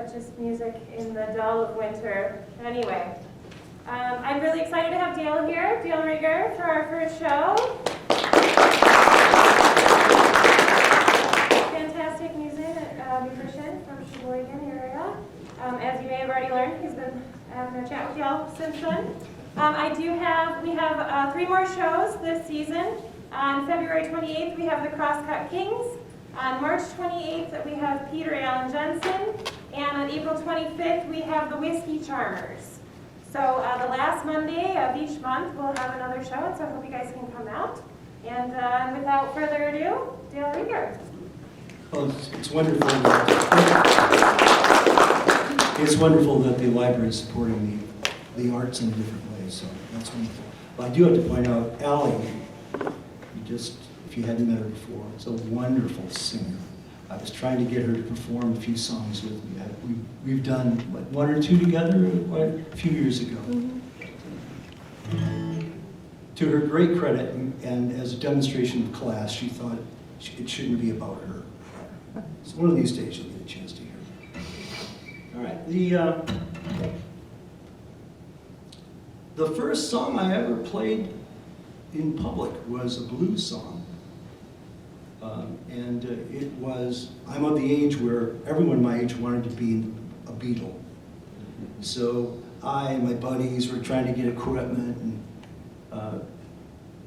but just music in the dull of winter. Anyway, I'm really excited to have Dale here, Dale Rieger, for our first show. Fantastic musician from Charlevoix area. As you may have already learned, he's been having a chat with y'all since then. We have 3 more shows this season. On February 28th, we have the Crosscut Kings. On March 28th, we have Peter Allen Jensen. And on April 25th, we have the Whiskey Charmers. So the last Monday of each month, we'll have another show, so I hope you guys can come out. And without further ado, Dale Rieger. Well, it's wonderful. It's wonderful that the library is supporting the arts in a different way, so that's wonderful. But I do have to point out, Allie, if you hadn't met her before, is a wonderful singer. I was trying to get her to perform a few songs with me. We've done, 1 or 2 together a few years ago. Mm-hmm. To her great credit, and as a demonstration of class, she thought it shouldn't be about her. So one of these days you'll get a chance to hear her. All right, the first song I ever played in public was a blues song. It was, I'm of the age where everyone my age wanted to be a Beatle. So I and my buddies were trying to get equipment, and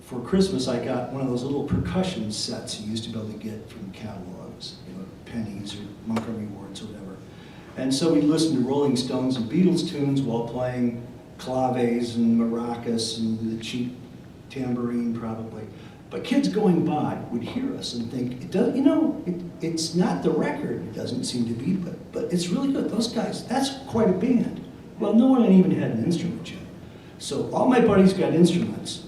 for Christmas I got one of those little percussion sets you used to be able to get from catalogs, pennies or Montgomery Wards or whatever. And so we listened to Rolling Stones and Beatles tunes while playing claves and maracas and the cheap tambourine probably. But kids going by would hear us and think, it's not the record, it doesn't seem to be, but it's really good. Those guys, that's quite a band. Well, no one even had an instrument yet. So all my buddies got instruments.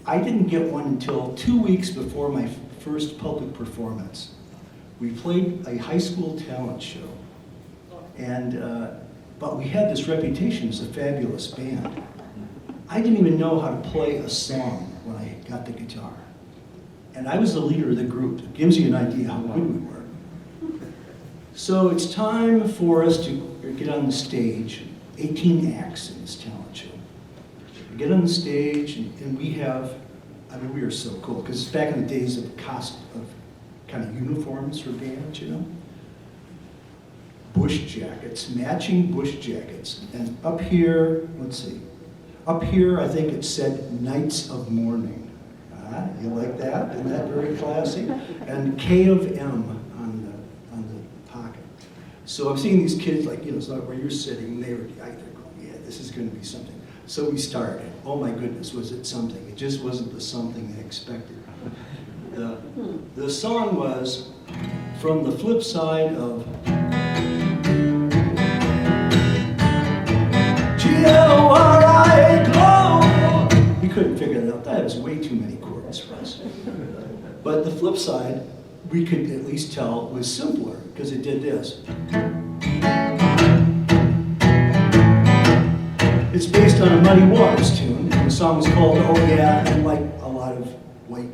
I didn't get one until 2 weeks before my first public performance. We played a high school talent show, but we had this reputation as a fabulous band. I didn't even know how to play a song when I got the guitar. And I was the leader of the group. It gives you an idea how good we were. So it's time for us to get on the stage. 18 acts in this talent show. We get on the stage and we are so cool, because it's back in the days of kind of uniforms for bands, Bush jackets, matching bush jackets. And up here, up here, I think it said Knights of Mourning. You like that? Isn't that very classy? And K of M on the pocket. So I'm seeing these kids, it's like where you're sitting, they're going, yeah, this is going to be something. So we started. Oh my goodness, was it something? It just wasn't the something I expected. The song was from the flip side of G-O-R-I glow. We couldn't figure it out. That was way too many chords for us. But the flip side, we could at least tell was simpler, because it did this. It's based on a Muddy Waters tune, and the song was called Oh Yeah, and like a lot of white,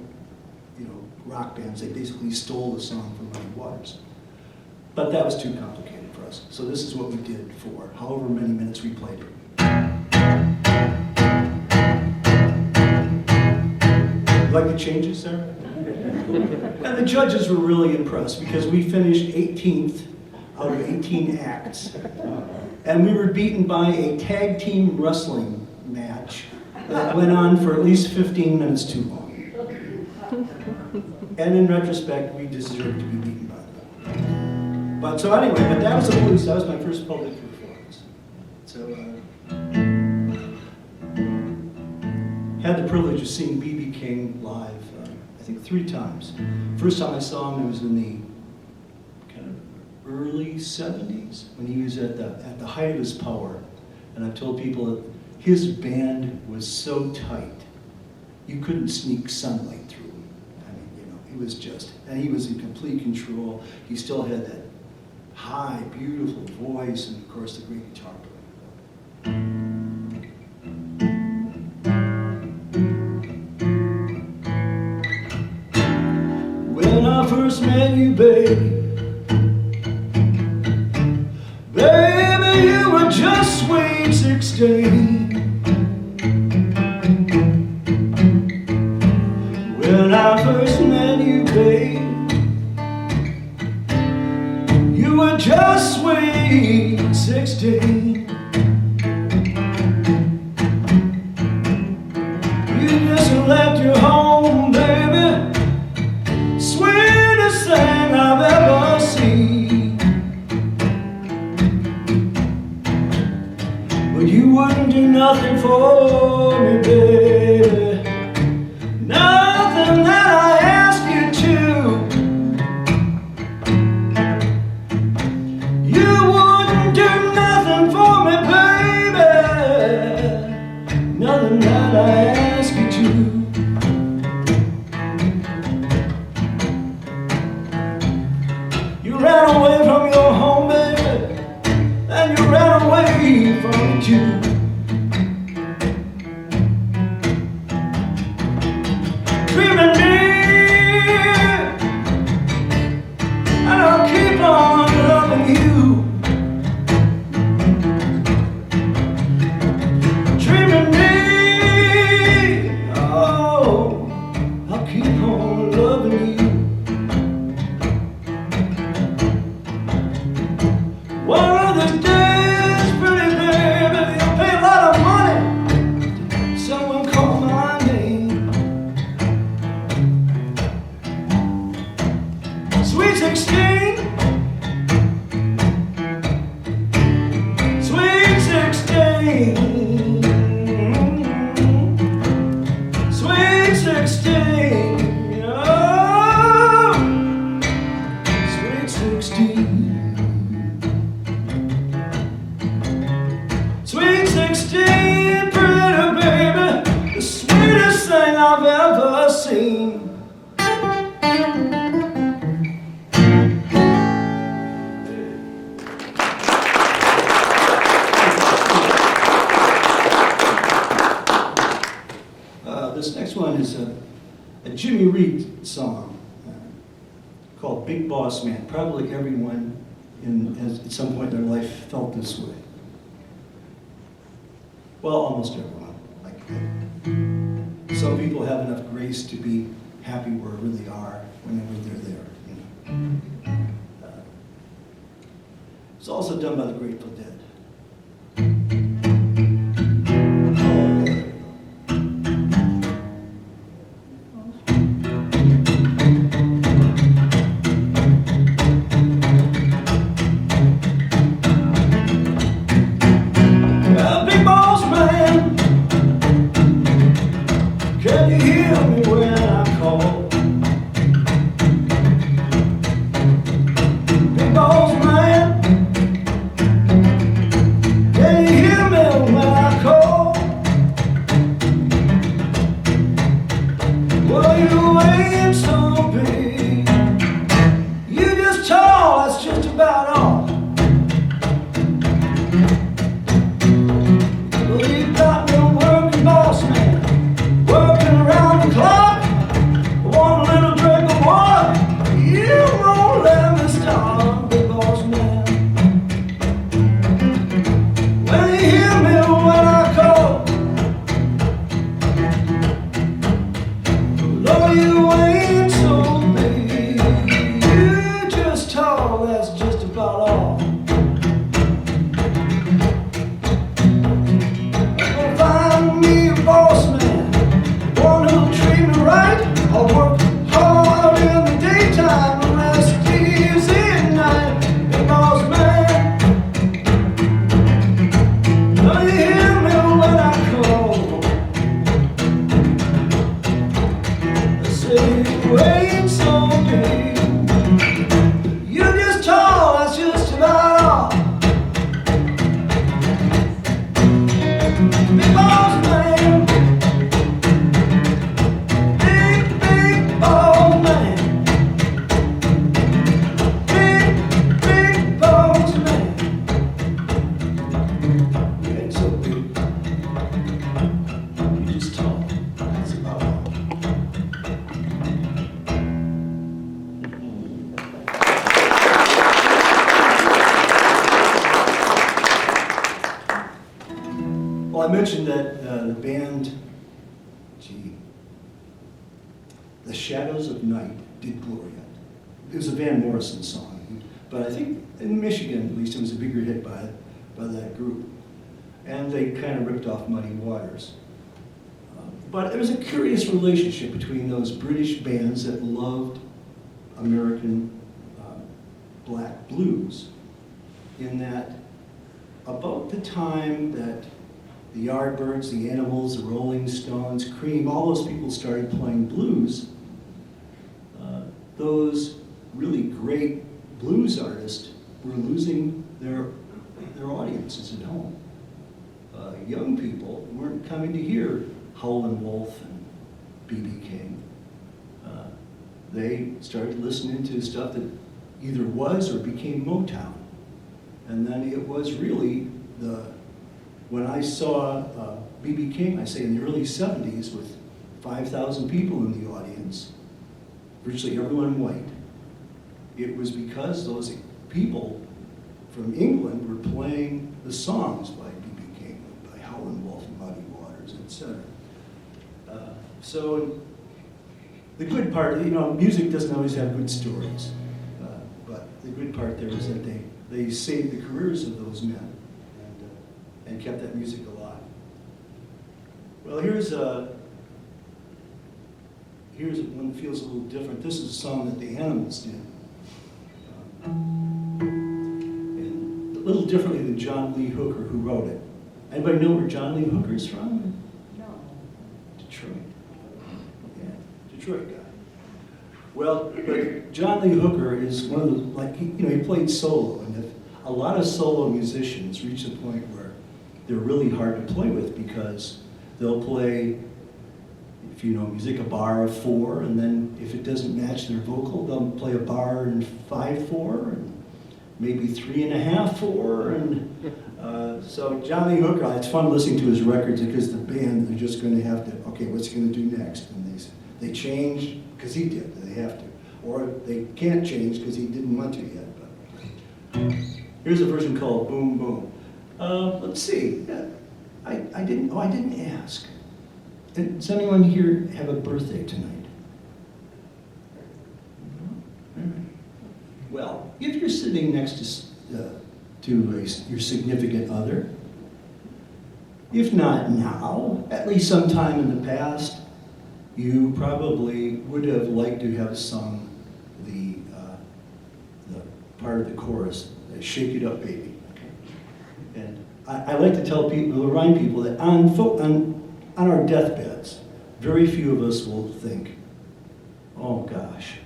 rock bands, they basically stole the song from Muddy Waters. But that was too complicated for us. So this is what we did for however many minutes we played it. Like the changes there? And the judges were really impressed because we finished 18th out of 18 acts. And we were beaten by a tag team wrestling match that went on for at least 15 minutes too long. And in retrospect, we deserved to be beaten by them. But that was the blues. That was my first public performance. So, had the privilege of seeing B.B. King live, I think 3 times. First time I saw him, it was in the kind of early 70s, when he was at the height of his power. And I've told people that his band was so tight, you couldn't sneak sunlight through him. It was and he was in complete control. He still had that high, beautiful voice, and of course the great guitar player. When I first met you, babe, 16. When I first met you, babe, you were just sweet 16. You just left your home, baby, sweetest thing I've ever seen. But you wouldn't do nothing for me, baby, nothing that I asked you to. You wouldn't do nothing for me, baby, nothing that I asked you to. You ran away from your home, baby, and you ran away from me too. Dreaming me, and I'll keep on loving you. Dreaming me, oh, I'll keep on loving you. One of these days, pretty baby, you'll pay a lot of money. Someone call my name. Sweet 16. Sweet 16. Sweet 16. Oh, sweet 16. Sweet 16, pretty baby, the sweetest thing I've ever seen. This next one is a Jimmy Reed song called Big Boss Man. Probably everyone has at some point in their life felt this way. Well, almost everyone. Like, some people have enough grace to be happy where they really are whenever they're there. You know? It's also done by the Grateful Dead. Can you hear me when I call? Big boss man, Well, I mentioned that the band, The Shadows of Night did Gloria. It was a Van Morrison song, but I think in Michigan, at least, it was a bigger hit by that group. And they kind of ripped off Muddy Waters. But it was a curious relationship between those British bands that loved American black blues, in that about the time that the Yardbirds, the Animals, the Rolling Stones, Cream, all those people started playing blues, those really great blues artists were losing their audiences at home. Young people weren't coming to hear Howlin' Wolf and B.B. King. They started listening to stuff that either was or became Motown. And then it was really when I saw B.B. King, I say in the early 70s, with 5,000 people in the audience, virtually everyone white, it was because those people from England were playing the songs by B.B. King, by Howlin' Wolf and Muddy Waters, etc. So the good part, music doesn't always have good stories, but the good part there is that they saved the careers of those men and kept that music alive. Well, here's one that feels a little different. This is a song that the Animals did. And a little differently than John Lee Hooker, who wrote it. Anybody know where John Lee Hooker is from? No. Detroit. Yeah, Detroit guy. Well, but John Lee Hooker is one of the, he played solo, and a lot of solo musicians reach a point where they're really hard to play with, because they'll play, if you know music, a bar of 4, and then if it doesn't match their vocal, they'll play a bar in 5/4, and maybe 3.5/4, and so John Lee Hooker, it's fun listening to his records, because the band, they're just going to have to, okay, what's he going to do next? And they change because he did, they have to, or they can't change because he didn't want to yet. But here's a version called Boom Boom. Let's see. I didn't ask. Does anyone here have a birthday tonight? No? All right. Well, if you're sitting next to your significant other, if not now, at least sometime in the past, you probably would have liked to have sung the part of the chorus, "Shake It Up, Baby." Okay? And I like to tell people, remind people that on our deathbeds, very few of us will think, oh gosh,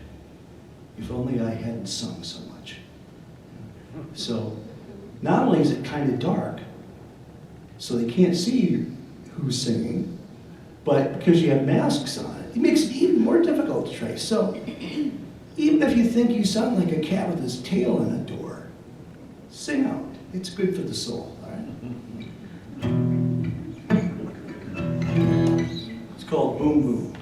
if only I hadn't sung so much. So not only is it kind of dark, so they can't see who's singing, but because you have masks on, it makes it even more difficult to trace. So even if you think you sound like a cat with his tail in a door, sing out. It's good for the soul, all right? It's called Boom Boom.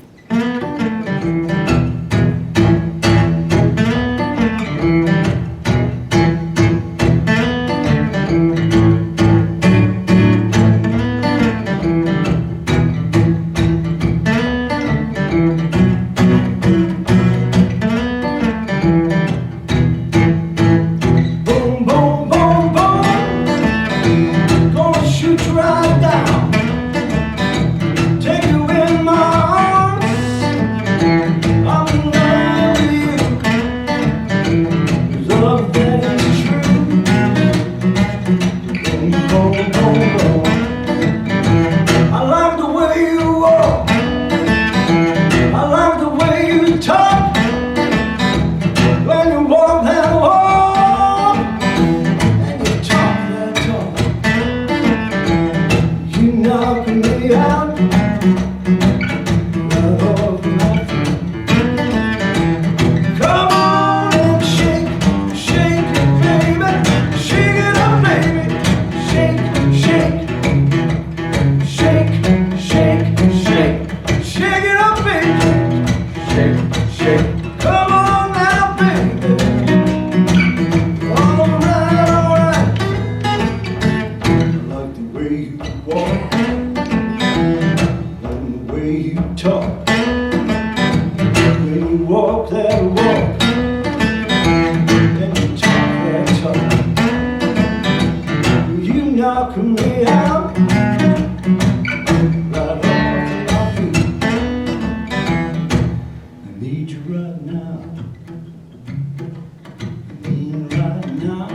You walk and the way you talk. When you walk that walk and you talk that talk, you knock me out right off my feet. I need you right now. Right now,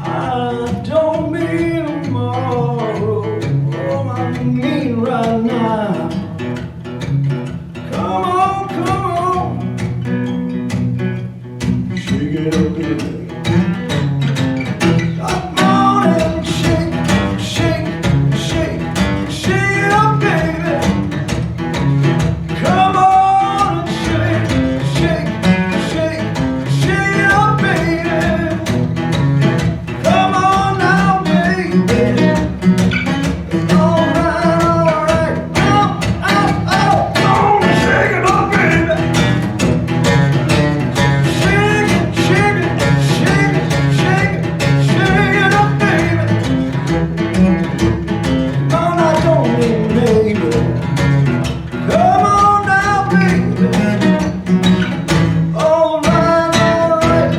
I don't mean tomorrow. Oh, I mean right now. Come on, shake it up, baby. Come on and shake, shake, shake, shake it up, baby. Come on and shake, shake, shake, shake it up, baby. Come on now, baby. All right. Oh, shake it up, baby. Shake it, shake it, shake it, shake it, shake it up, baby. Oh, now don't mean maybe. Come on now, baby. All right.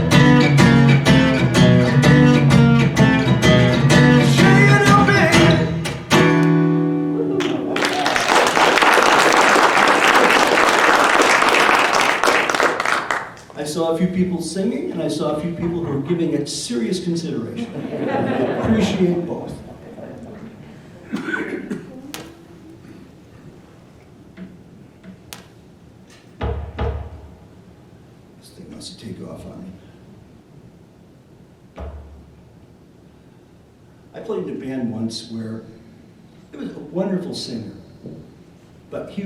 Shake it up, baby. I saw a few people singing, and I saw a few people who were giving it serious consideration. I appreciate both. This thing wants to take off on me. I played in a band once where it was a wonderful singer, but he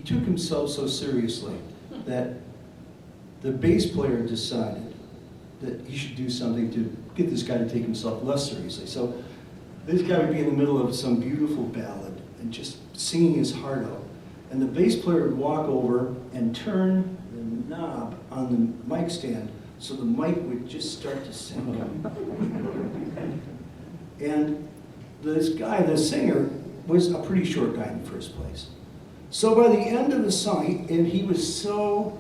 took himself so seriously that the bass player decided that he should do something to get this guy to take himself less seriously. So this guy would be in the middle of some beautiful ballad and just singing his heart out. And the bass player would walk over and turn the knob on the mic stand so the mic would just start to sing. And this guy, the singer, was a pretty short guy in the first place. So by the end of the song, and he was so,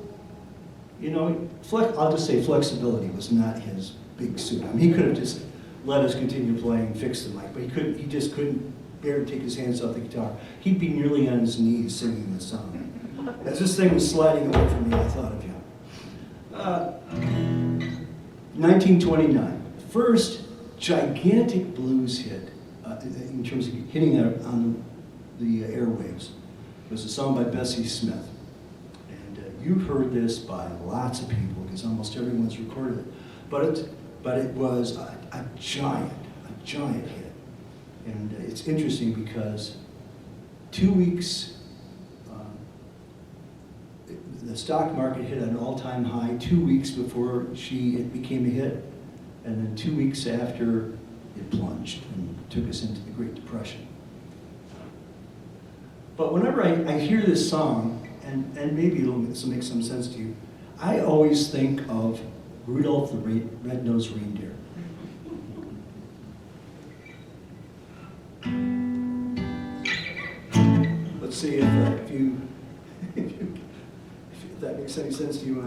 I'll just say flexibility was not his big suit. I mean, he could have just let us continue playing, fix the mic, but he just couldn't bear to take his hands off the guitar. He'd be nearly on his knees singing the song. As this thing was sliding away from me, I thought of him. 1929, first gigantic blues hit in terms of hitting it on the airwaves was a song by Bessie Smith. And you've heard this by lots of people because almost everyone's recorded it. But it was a giant hit. And it's interesting because 2 weeks, the stock market hit an all-time high 2 weeks before it became a hit. And then 2 weeks after, it plunged and took us into the Great Depression. But whenever I hear this song, and maybe it'll make some sense to you, I always think of Rudolph the Red-Nosed Reindeer. Let's see if that makes any sense to you.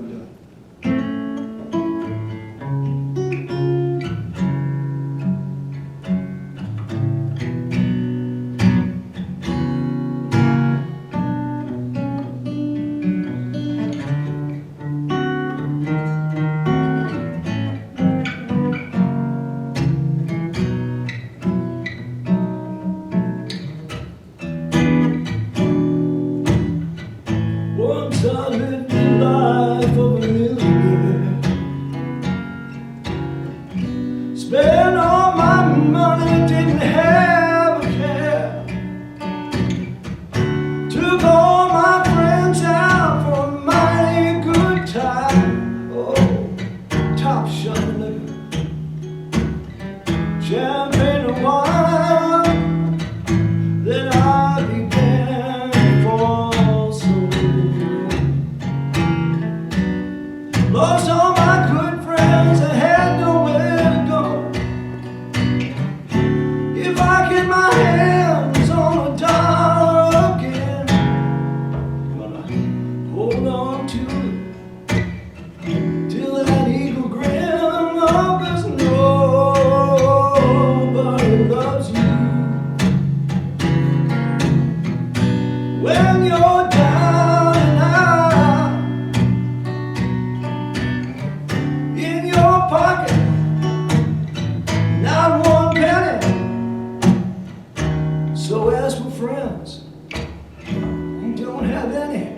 Once I lived a life of get my hands on a dollar again, gonna hold on to it till that eagle grin. Oh, 'cause nobody loves you when you're down and out. In your pocket, not one penny. So as for friends, you don't have any.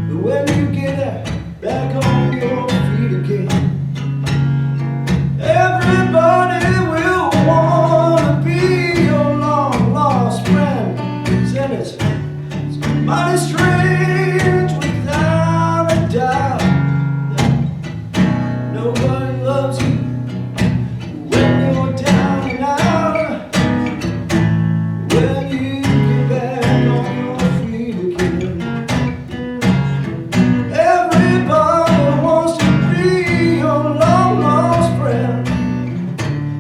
But when you get back on your feet again, everybody will wanna be your long lost friend. Said it's mighty strange without a doubt. Nobody loves you when you're down and out. When you get back on your feet again, everybody wants to be your long lost friend.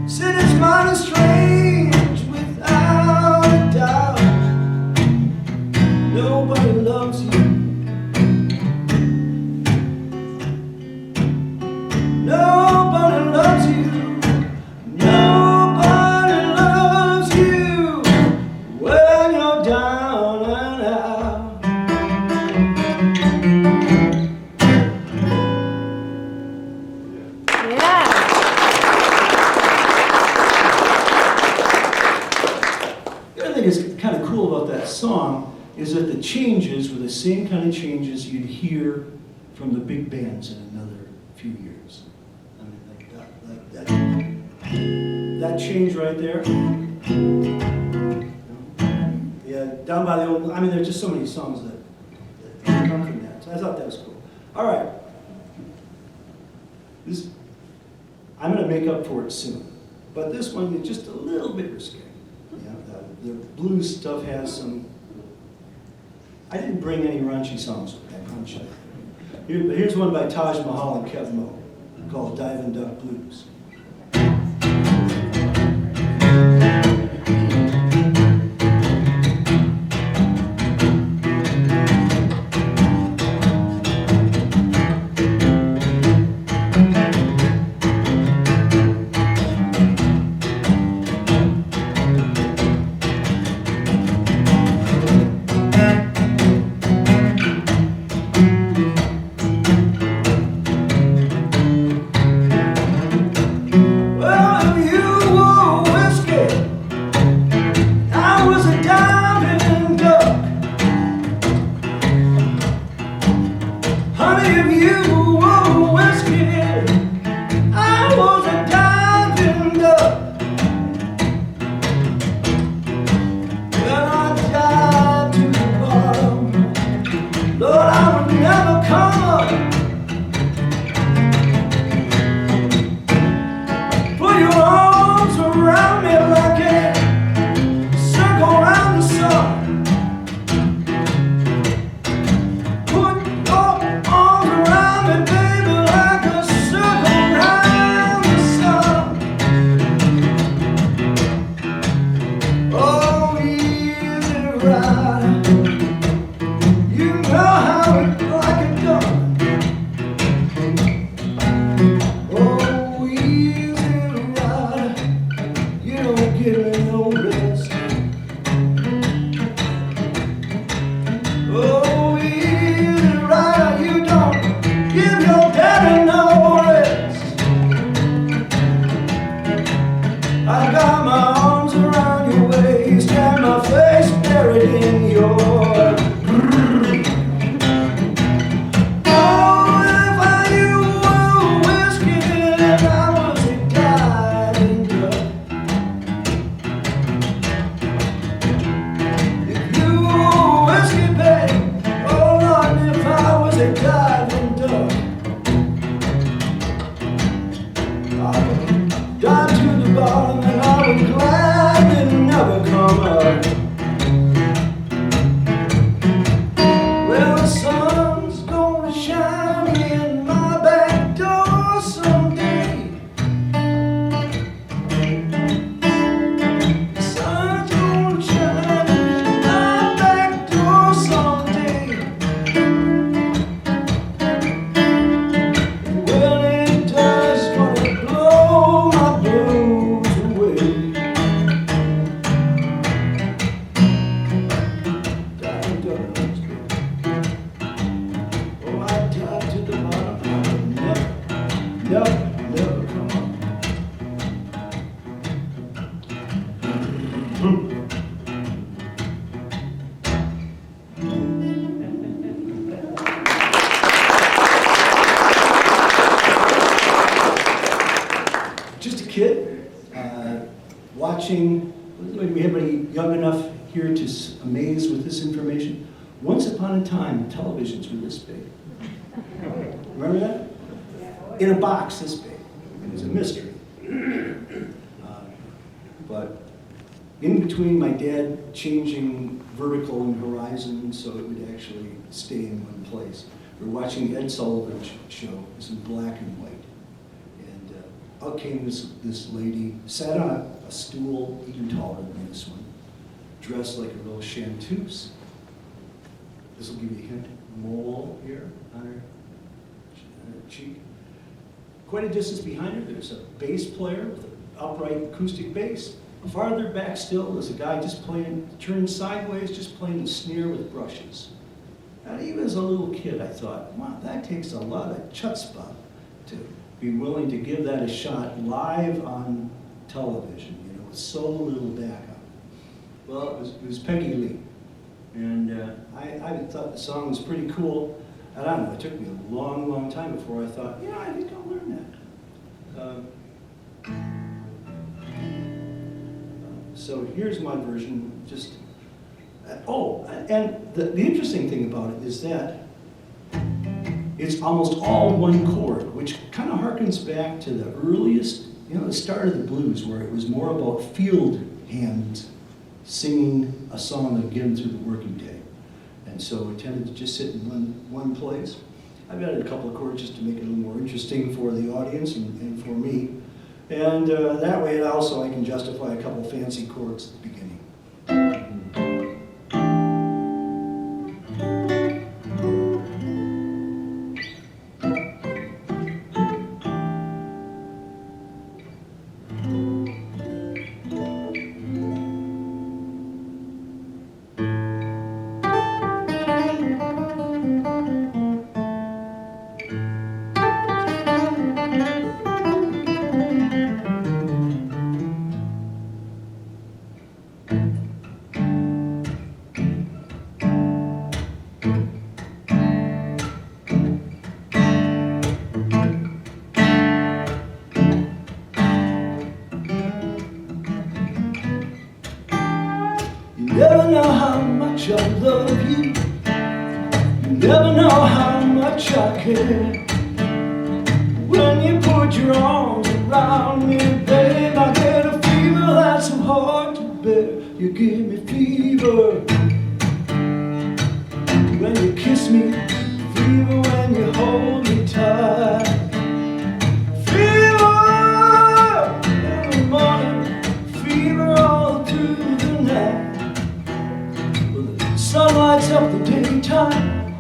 Said it's mighty strange without a doubt. Nobody loves you. Nobody loves you. Nobody loves you when you're down and out. Yeah. The other thing that's kind of cool about that song is that the changes were the same kind of changes you'd hear from the big bands in another few years. I mean, like that change right there. Yeah, down by the old. I mean, there's just so many songs that come from that. So I thought that was cool. All right, I'm going to make up for it soon, but this one is just a little bit risque. Yeah, the blues stuff has some. I didn't bring any raunchy songs with that, raunchy. Here's one by Taj Mahal and Kev Mo called Diving Duck Blues. Just a kid, watching, anybody young enough here to amaze with this information? Once upon a time, televisions were this big. Remember that? In a box this big. It was a mystery. But in between my dad changing vertical and horizon so it would actually stay in one place, we were watching the Ed Sullivan show. It was in black and white. And out came this lady, sat on a stool even taller than this one, dressed like a real chanteuse. This will give you a hint. Mole here on her cheek. Quite a distance behind her, there's a bass player with an upright acoustic bass. Farther back still is a guy just playing, turned sideways, just playing the snare with brushes. And even as a little kid, I thought, wow, that takes a lot of chutzpah to be willing to give that a shot live on television, you know, with so little backup. Well, it was Peggy Lee. And I thought the song was pretty cool. I don't know, it took me a long, long time before I thought, yeah, I think I'll learn that. So here's my version, just, and the interesting thing about it is that it's almost all one chord, which kind of harkens back to the earliest, you know, the start of the blues, where it was more about field hands singing a song again through the working day. And so it tended to just sit in one place. I've added a couple of chords just to make it a little more interesting for the audience and for me. And that way also I can justify a couple fancy chords at the beginning. You never know how much I love you. You never know how much I care. When you put your arms around me, babe, I get a fever that's so hard to bear. You give me fever when you kiss me, fever when you hold me tight. Fever in the morning, fever all through the night. Sun lights up the daytime,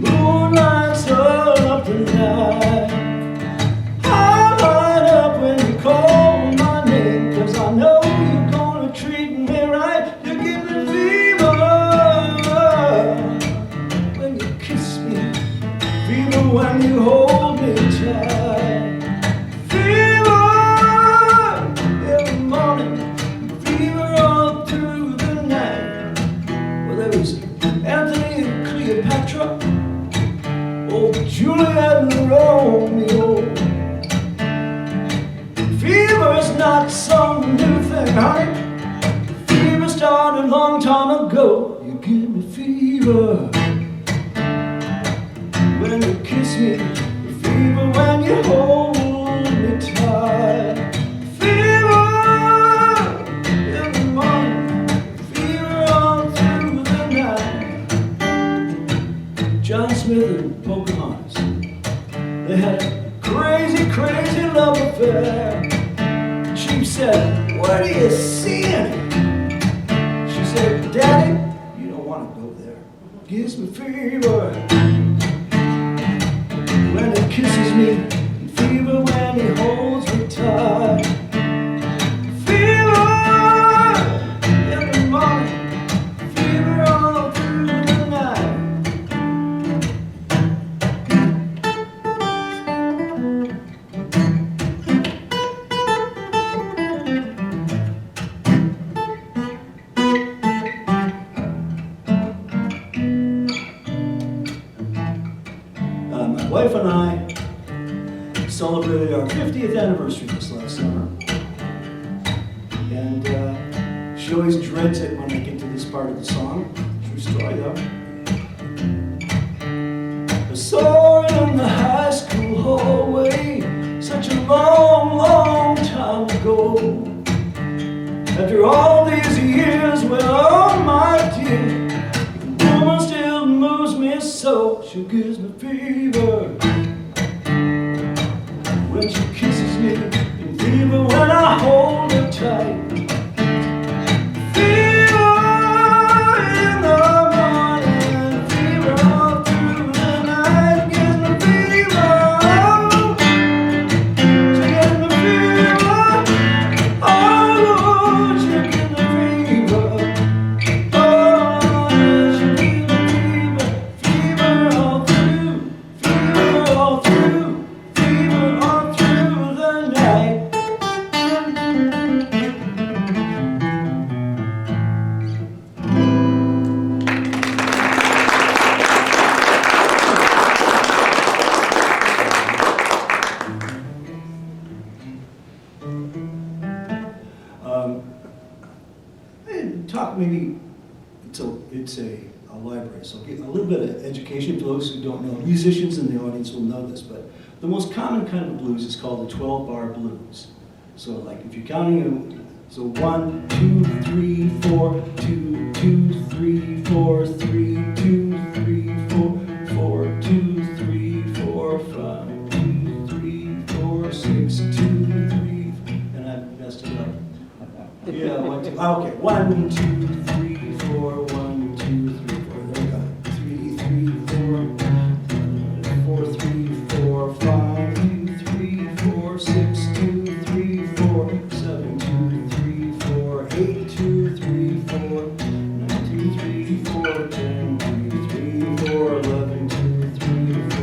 moon lights up the night. I light up when you call my name, 'cause I know you're gonna treat me right. You give me fever when you kiss me, fever when you hold me tight. Fever in the morning, fever all through the night. There was Anthony and Cleopatra, old Juliet and Romeo. Fever's not some new thing, honey. Fever started a long time ago. You give me fever when you kiss me, fever when you hold me tight. Fever in the morning, fever all through the night. John Smith and Pocahontas, they had a crazy, crazy love affair. She said, "Where do you see it?" She said, "Daddy, you don't want to go there. Gives me fever when he kisses me, and fever when he holds me tight. Fever in the morning, fever all through the night." 50th anniversary this last summer. And she always dreads it when I get to this part of the song. True story though. I saw her in the high school hallway such a long, long time ago. After all these years, well, my dear, the woman still moves me so. She gives me fever when she kisses me, and fever when I hold her tight. Fever in the morning, fever all through the night. Gives me fever, she gives me fever. Oh, she gives me fever. Oh, she gives me fever. Fever all through, fever all through, fever all through the night. And talk maybe, it's a library, so I'll get a little bit of education for those who don't know. Musicians in the audience will know this, but the most common kind of blues is called the 12-bar blues. So like if you're counting them, so 1, 2, 3, 4, 2, 2, 3, 4, 3, 2, 3, 4, 4, 2, 3, 4, 5, 2, 3, 4, 6, 2, 3, and I messed it up. Yeah, 1, 2, okay, 1, 2, 3, 4, 1, 2, 3, 4, there we go. 3, 3, 4, 4, 3, 4, 5, 2, 3, 4, 6, 2, 3, 4, 7, 2, 3, 4, 8, 2, 3, 4, 9, 2, 3, 4, 10, 2, 3, 4, 11, 2, 3,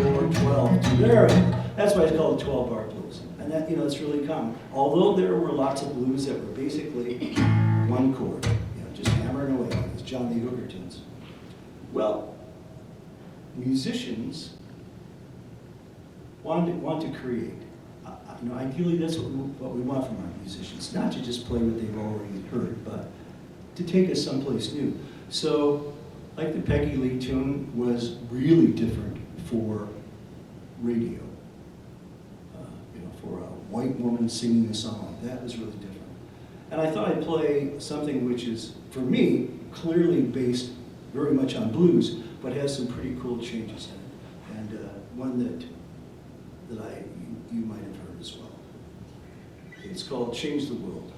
4, 12, 2. There it is. That's why it's called the 12-bar blues. And that, it's really common. Although there were lots of blues that were basically one chord, just hammering away, like it's John Lee Hooker tunes. Well, musicians want to create. Ideally, that's what we want from our musicians, not to just play what they've already heard, but to take us someplace new. So, like the Peggy Lee tune was really different for radio. For a white woman singing a song, that was really different. And I thought I'd play something which is, for me, clearly based very much on blues, but has some pretty cool changes in it, and one that you might have heard as well. It's called "Change the World."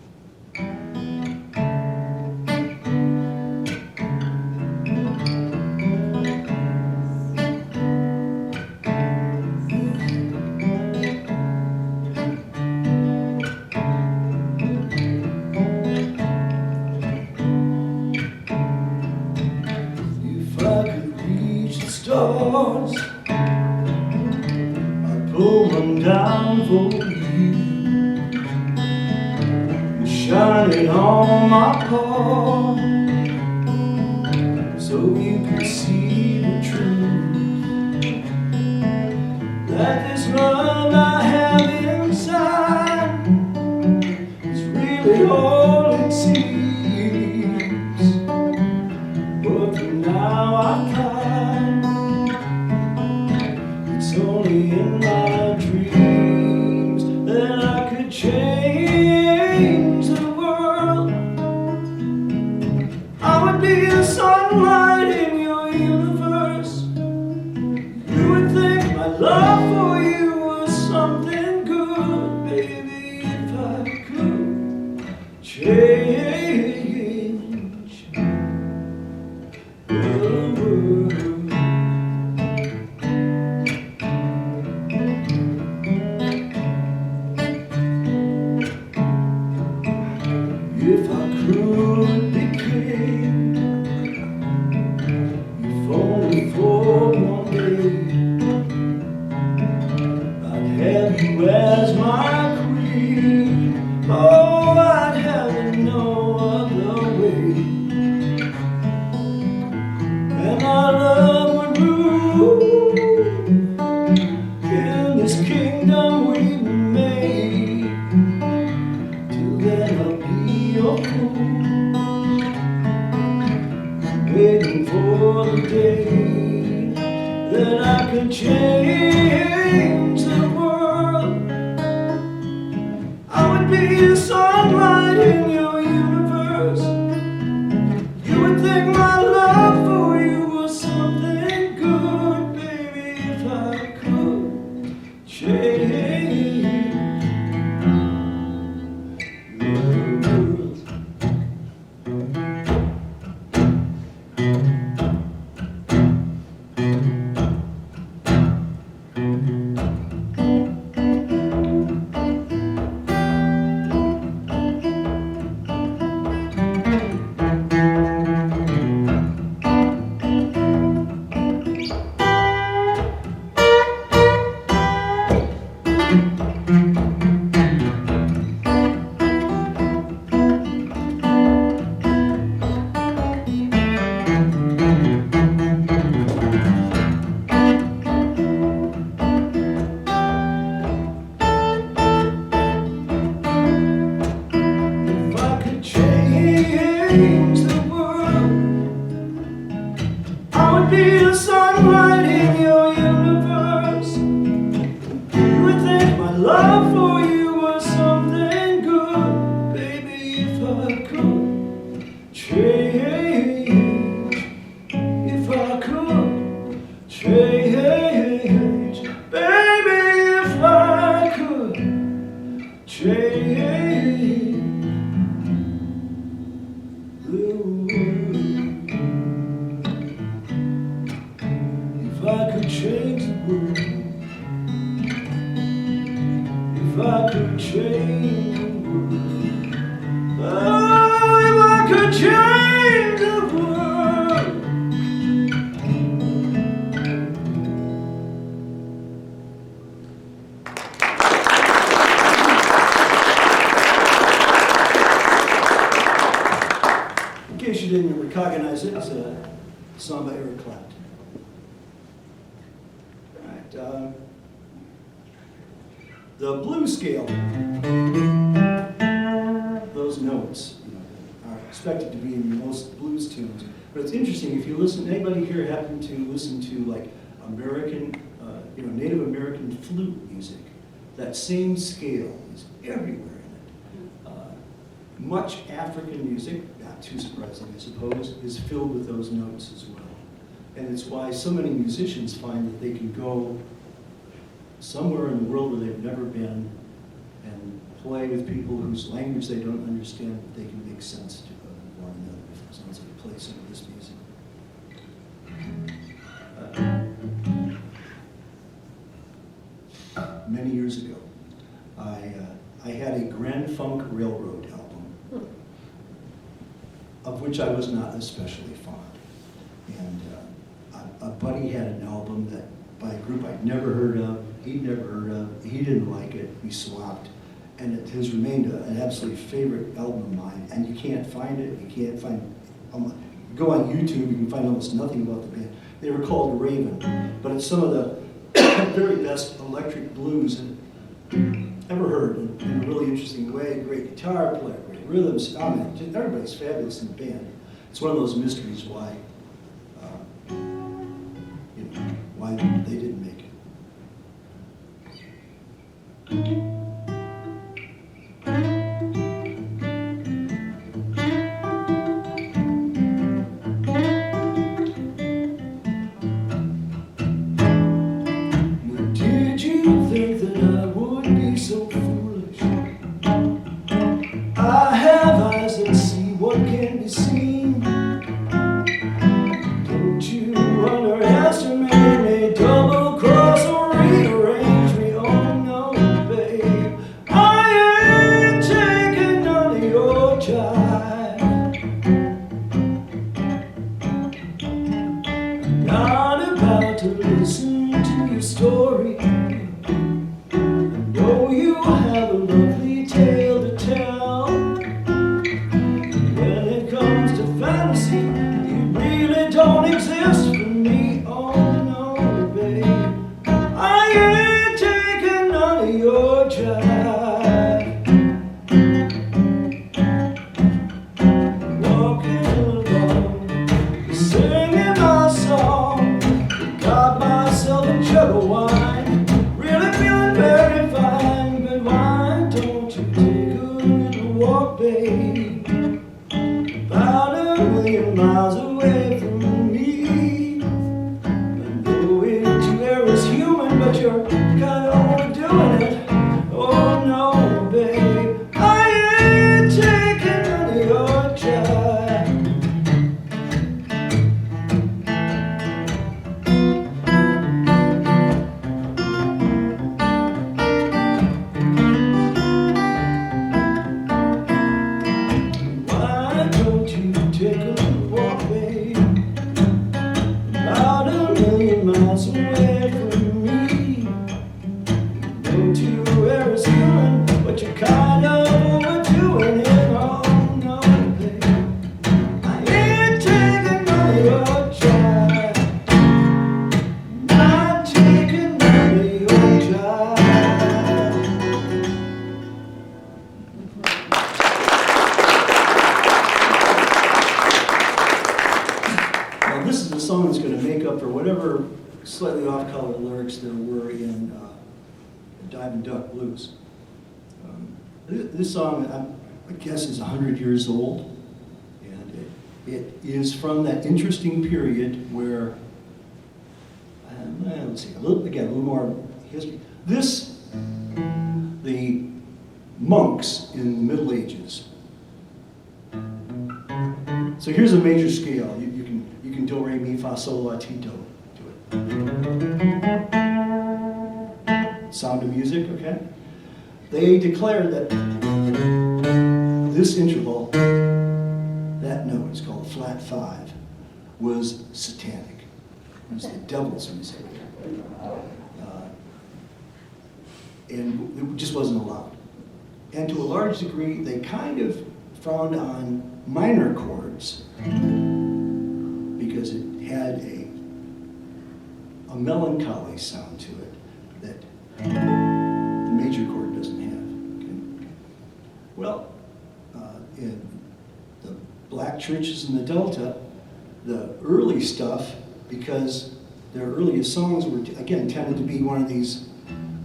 If I could reach the stars, I'd pull them down for you and shine it on my car, so you could see the truth, that this love I have inside is really all it seems. But for now I find it's only in my dreams that I could change the world. I would be the sunlight in your universe. You would think my love for you was something good, baby, if I could change the world. If I could be king, if only for one day, I'd have you as my queen. Oh, I'd have it no other way. And our love would rule in this kingdom we made. for the day that I could change the world, I would be the sunlight in your universe. You would think my love for you was something good, baby, if I could change the world. Change the world, I would be the sunlight in your universe. You would think my love for you was something good, baby, if I could change, if I could change, baby, if I could change. If I could change the world, if I could change the world, oh, if I could change the world. In case you didn't recognize it, it's a song by Eric Clapton. All right, the blues scale. Those notes, are expected to be in most blues tunes. But it's interesting, if you listen, anybody here happen to listen to like American, Native American flute music? That same scale is everywhere in it. Much African music, not too surprising I suppose, is filled with those notes as well. And it's why so many musicians find that they can go somewhere in the world where they've never been and play with people whose language they don't understand, but they can make sense to one another as long as they play some of this music. Many years ago, I had a Grand Funk Railroad album, of which I was not especially fond. And a buddy had an album that by a group I'd never heard of, he'd never heard of, he didn't like it, we swapped, and it has remained an absolute favorite album of mine, and you can't find it, go on YouTube, you can find almost nothing about the band. They were called Raven, but it's some of the very best electric blues ever heard in a really interesting way. Great guitar player, great rhythms, everybody's fabulous in the band. It's one of those mysteries why they didn't make it. Did you think that I would be so foolish? I have eyes that see what can be seen. Don't you underestimate me, double cross or rearrange me? Oh no, baby. up for whatever slightly off-color lyrics there were in Dive and Duck Blues. This song, I guess, is 100 years old, and it is from that interesting period where, let's see, a little more history. The monks in the Middle Ages. So here's a major scale. You can do, re, mi, fa, sol, la, ti, do. Do it. Sound of Music, okay? They declared that this interval, that note is called a flat 5, was satanic. It was the devil's music. And it just wasn't allowed. And to a large degree, they kind of frowned on minor chords because it had a melancholy sound to it that the major chord doesn't have. Okay? Well, in the black churches in the Delta, the early stuff, because their earliest songs were, again, tended to be one of these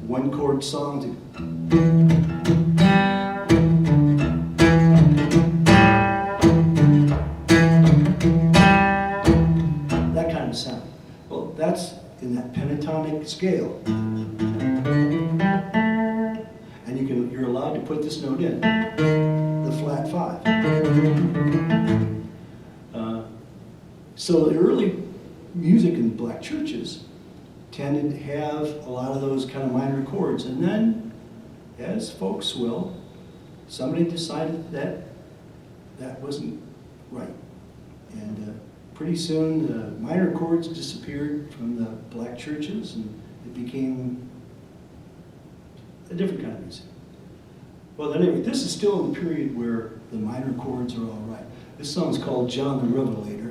one-chord songs. That kind of sound. Well, that's in that pentatonic scale. And you're allowed to put this note in, the flat 5. So the early music in black churches tended to have a lot of those kind of minor chords. And then, as folks will, somebody decided that that wasn't right. And pretty soon, the minor chords disappeared from the black churches, and it became a different kind of music. Well, anyway, this is still in the period where the minor chords are all right. This song's called John the Revelator.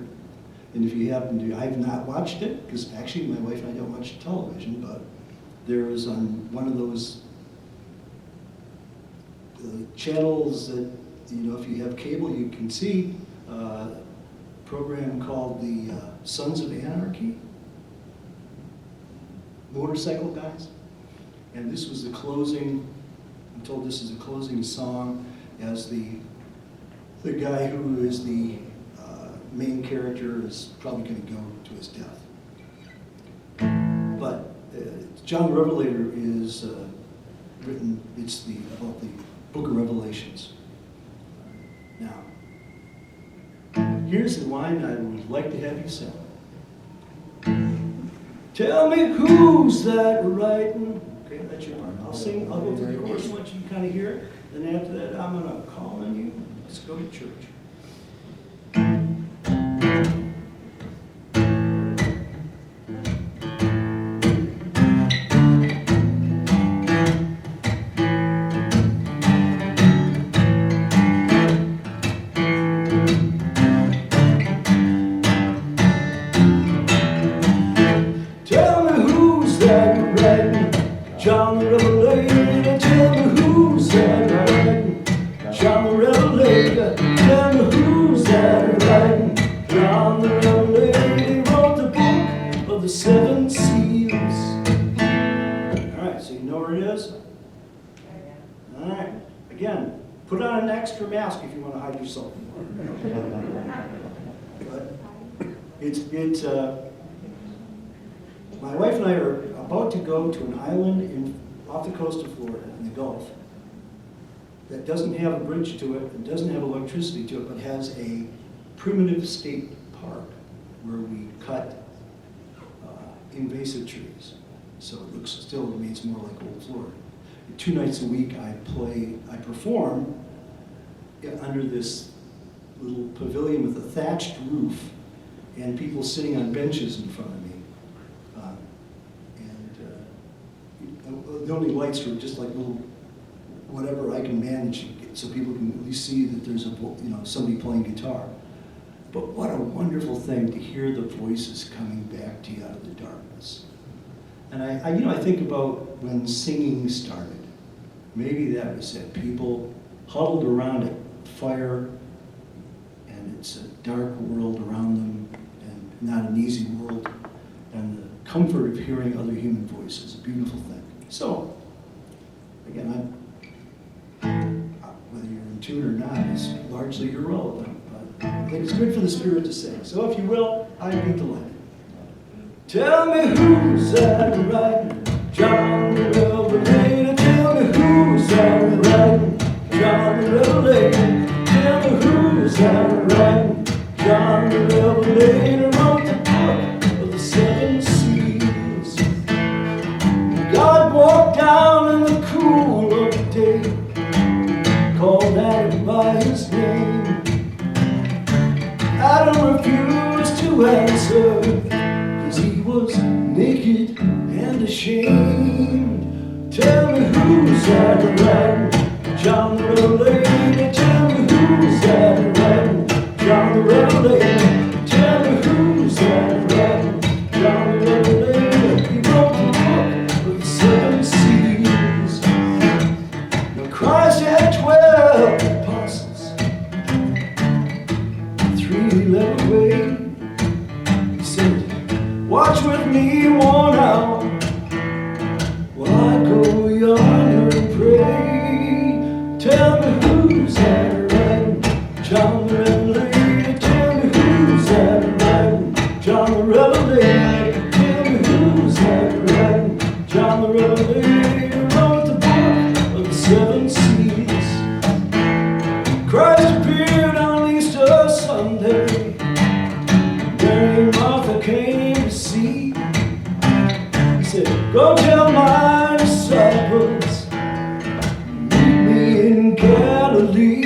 And if you happen to, I have not watched it, because actually my wife and I don't watch television, but there is on one of those channels that, if you have cable, you can see a program called the Sons of Anarchy, motorcycle guys. And this was the closing, I'm told this is the closing song as the guy who is the main character is probably going to go to his death. But John the Revelator is written, it's about the book of Revelations. Now, here's the line I would like to have you sing. Tell me who's that writing? Okay, that's your part. I'll go through the chorus once you kind of hear it. Then after that, I'm going to call on you. Let's go to church. John the Revelator, tell me who's that writing? John the Revelator, tell me who's that writing? John the Revelator wrote the book of the 7 seals. All right, so you know where it is? All right, again, put on an extra mask if you want to hide yourself. But my wife and I are about to go to an island off the coast of Florida in the Gulf that doesn't have a bridge to it, and doesn't have electricity to it, but has a primitive state park where we cut invasive trees. So it looks still to me it's more like old Florida. 2 nights a week I perform under this little pavilion with a thatched roof and people sitting on benches in front of me. The only lights are just like little, whatever I can manage, so people can at least see that there's somebody playing guitar. But what a wonderful thing to hear the voices coming back to you out of the darkness. And I think about when singing started. Maybe that was it. People huddled around a fire, and it's a dark world around them, and not an easy world. comfort of hearing other human voices, a beautiful thing. So, again, whether you're in tune or not is largely irrelevant, but I think it's good for the spirit to sing. So if you will, I'd be delighted. Tell me who's that riding, John the Revelator. Tell me who's that riding, John the Revelator. Tell me who's that riding, John the Revelator. Wrote the book of the seven seals. God walked down in the cool of the day, called Adam by his name. Adam refused to answer, 'cause he was naked and ashamed. Tell me who's that riding, John the Revelator. Tell me who's that riding, John the Revelator. Tell me who's that riding, John the Revelator. He wrote the book of the seven seals. Now Christ had 12 apostles, 3 led away. He said, watch with me 1 hour while I go yonder and pray. Tell me who's that riding, John the Revelator. Tell me who's that riding, John the Revelator. Tell me who's that riding, John the Revelator. Wrote the book of the seven seals. Christ appeared on Easter Sunday. Mary and Martha came to see. He said, go tell my disciples, meet me in Galilee.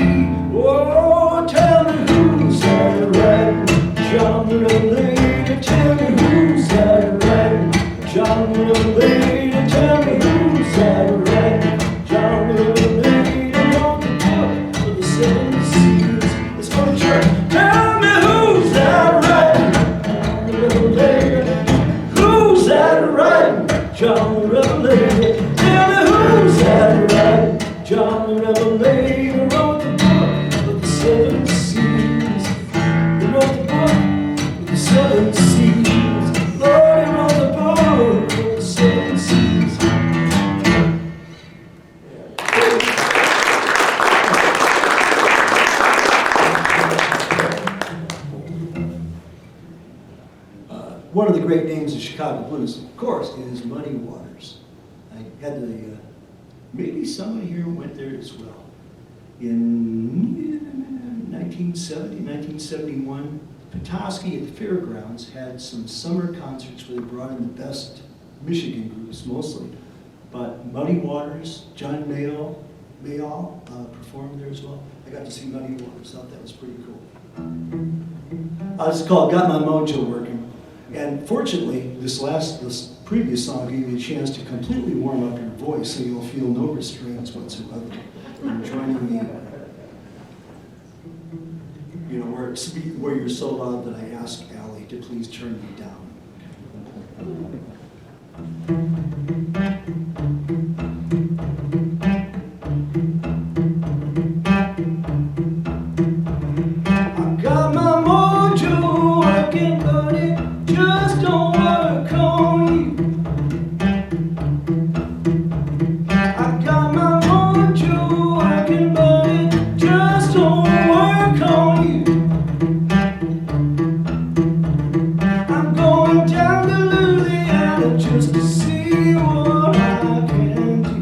Oh, tell me who's that riding, John the Revelator. Tell me who's that riding, John the Revelator. Tell me who's that riding, John the Revelator. Wrote the book of the seven seals. Let's go to church. Tell me who's that riding, John the Revelator. Who's that riding, John the Revelator. Tell me who's that riding, John the Revelator. Wrote the book of the seven seals. He wrote the book of the seven seals. Lord, he wrote the book of the seven seals. One of the great names of Chicago blues, of course, is Muddy Waters. I had the, maybe somebody here went there as well. In 1970, 1971, Petoskey at the fairgrounds had some summer concerts where they brought in the best Michigan groups, mostly. But Muddy Waters, John Mayall performed there as well. I got to see Muddy Waters, thought that was pretty cool. It's called Got My Mojo Working. And fortunately, this previous song gave you a chance to completely warm up your voice so you'll feel no restraints whatsoever in joining me. You know, where you're so loud that I ask Allie to please turn me down. I got my mojo working, but it just don't work on you. I got my mojo working, but it just don't work on you. I'm going down to Louisiana just to see what I can do.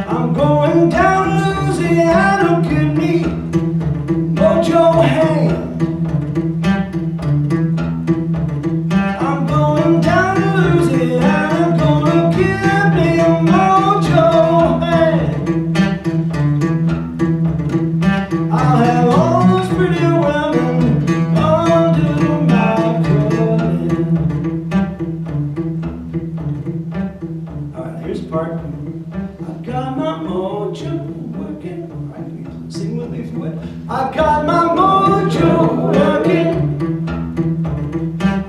I'm going down to Louisiana, give me mojo hand. I'm going down to Louisiana, gonna give me a mojo hand. I'll have all those pretty women under my covering. All right, here's the part. I got my mojo working. All right, sing with me if you would. I got my mojo working.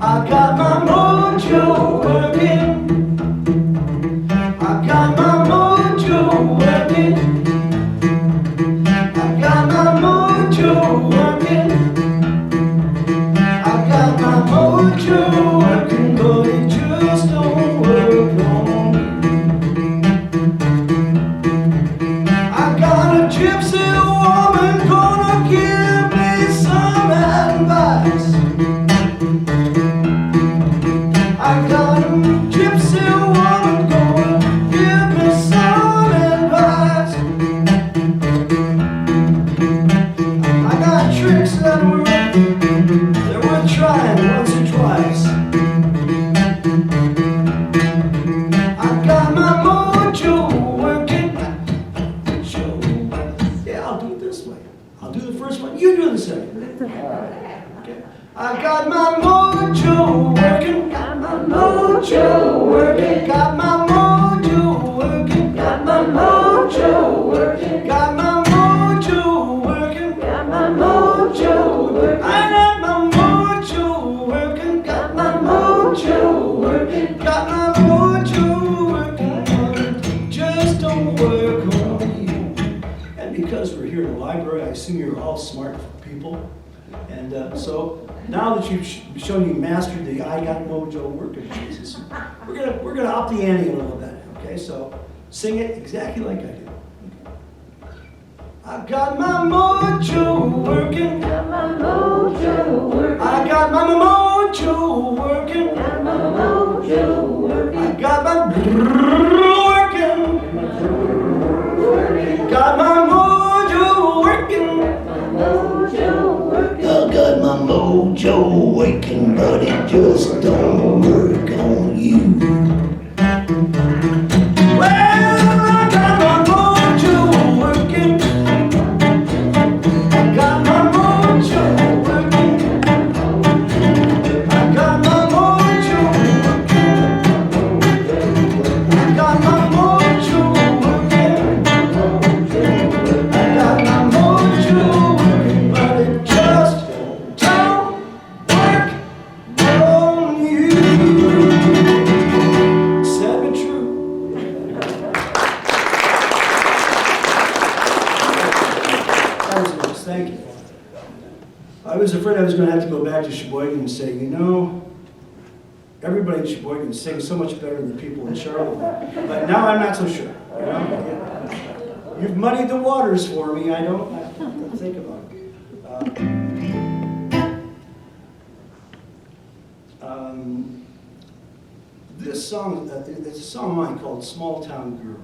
I got my mojo working. I got my mojo working. I got my mojo working. I got my mojo tricks that they're worth trying once or twice. I got my mojo working. Yeah, I'll do it this way. I'll do the first one, you do the second. Okay. I got my mojo working. Got my mojo working. Got my mojo working. Got my mojo working. Got my mojo working. Got my mojo working. I got my mojo working. Got my mojo working. Got my mojo working. Just don't work on you. And because we're here in the library, I assume you're all smart people. And so now that you've shown you mastered the I got mojo working, Jesus, we're gonna up the ante a little bit. Okay, so sing it exactly like I do. I got my mojo working. Got my mojo working. I got my mojo working. Got my mojo working. I got my working. Got my mojo working. I got my mojo working, but it just don't work on you. Well, I got my mojo working. I got my mojo working. I got my mojo working. I got my mojo working. I got my mojo working, but it just don't work on you. Sad but true. That was nice, thank you. I was afraid I was going to have to go back to Sheboygan and say, you know, everybody in Sheboygan sings so much better than the people in Charlevoix. But now I'm not so sure. You know? You've muddied the waters for me. I don't have to think about it. This song, it's a song of mine called Small Town Girl.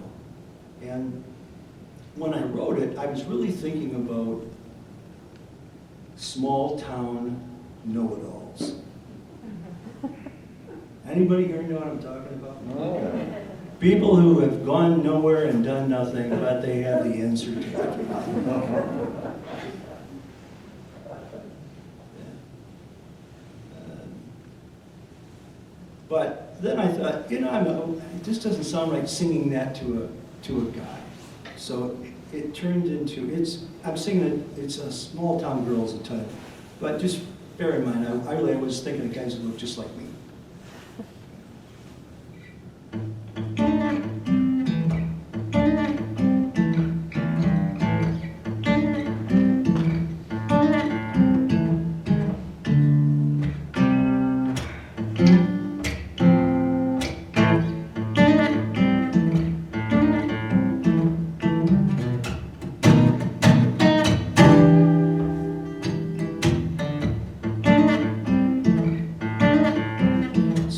And when I wrote it, I was really thinking about small town know-it-alls. Anybody here know what I'm talking about? No. People who have gone nowhere and done nothing, but they have the answer to everything. But then I thought, you know, this doesn't sound like singing that to a guy. So it turned into, I'm singing it, it's a Small Town Girl's a title. But just bear in mind, I really was thinking of guys who look just like me.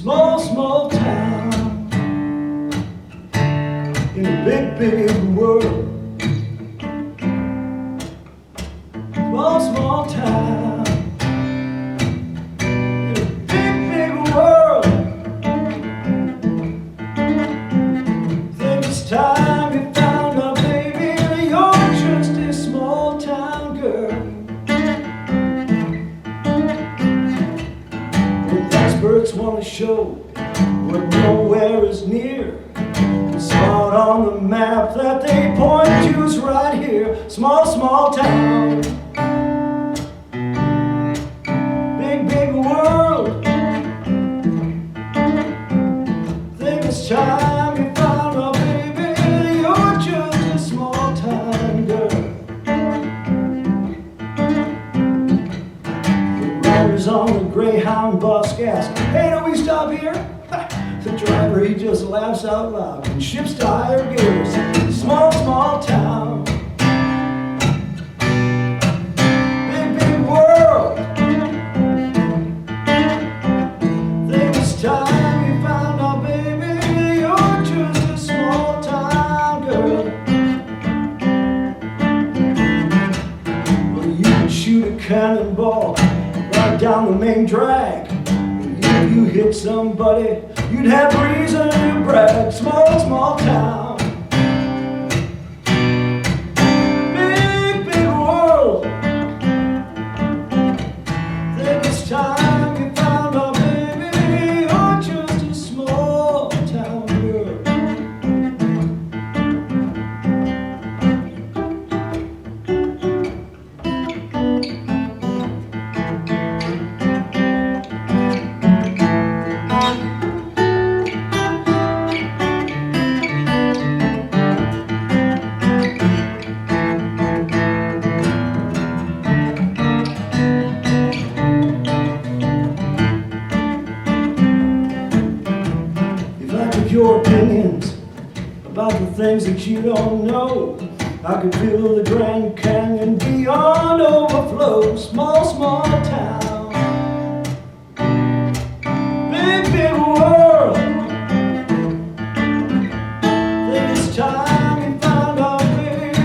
Small town in a big world. Small town in a big world. Think it's time you found out, baby, you're just a small town girl. The experts want to show what nowhere is near. The spot on the map that they point to is right here. Small town. Big world. Think it's time you found out, baby, you're just a small town girl. The riders on the Greyhound bus ask, hey, do we stop here? The driver, he just laughs out loud and shifts to higher gears. Small town. Big world. Think it's time you found out, baby, you're just a small town girl. Well, you can shoot a cannonball right down the main drag. If you hit somebody, you'd have reason to brag. Small, small town. Big, big world. Think it's time you found out, baby, you're just a small town girl. Your opinions about the things that you don't know. I could feel the Grand Canyon beyond overflow. Small, small town. Big, big world. Think it's time you found out, baby.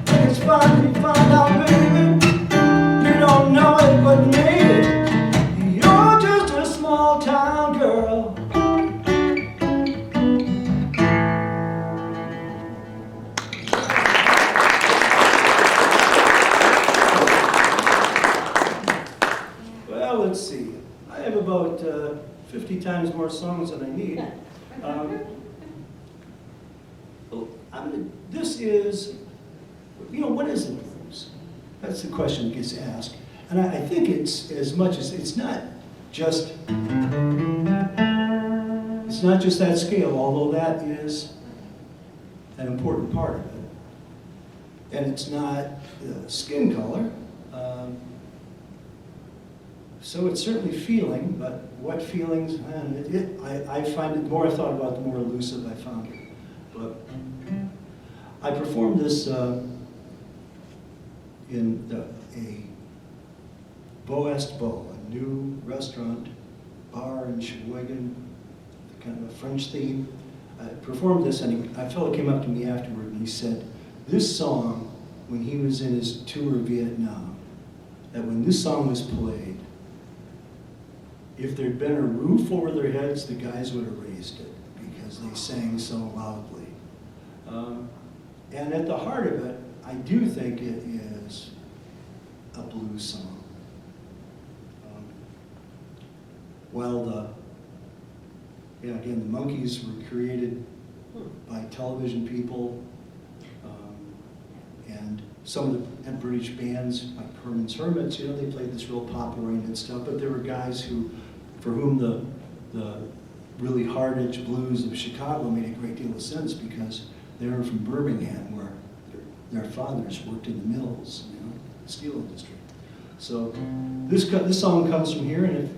Think it's time you found out, baby. You don't know it, but maybe you're just a small town girl. Well, let's see. I have about 50 times more songs than I need. This is, what is the blues? That's the question that gets asked. And I think it's as much as, it's not just that scale, although that is an important part of it. And it's not skin color. So it's certainly feeling, but what feelings, I find it, the more I thought about it, the more elusive I found it. But I performed this in a Beau Est Beau, a new restaurant, bar in Sheboygan, kind of a French theme. I performed this, and a fellow came up to me afterward and he said, this song, when he was in his tour of Vietnam, that when this song was played, if there'd been a roof over their heads, the guys would have raised it because they sang so loudly. And at the heart of it, I do think it is a blues song. While again, the Monkees were created by television people, and some of the British bands, like Herman's Hermits, they played this real pop-oriented stuff, but there were guys for whom the really hard-edged blues of Chicago made a great deal of sense because they were from Birmingham, where their fathers worked in the mills, the steel industry. So this song comes from here, and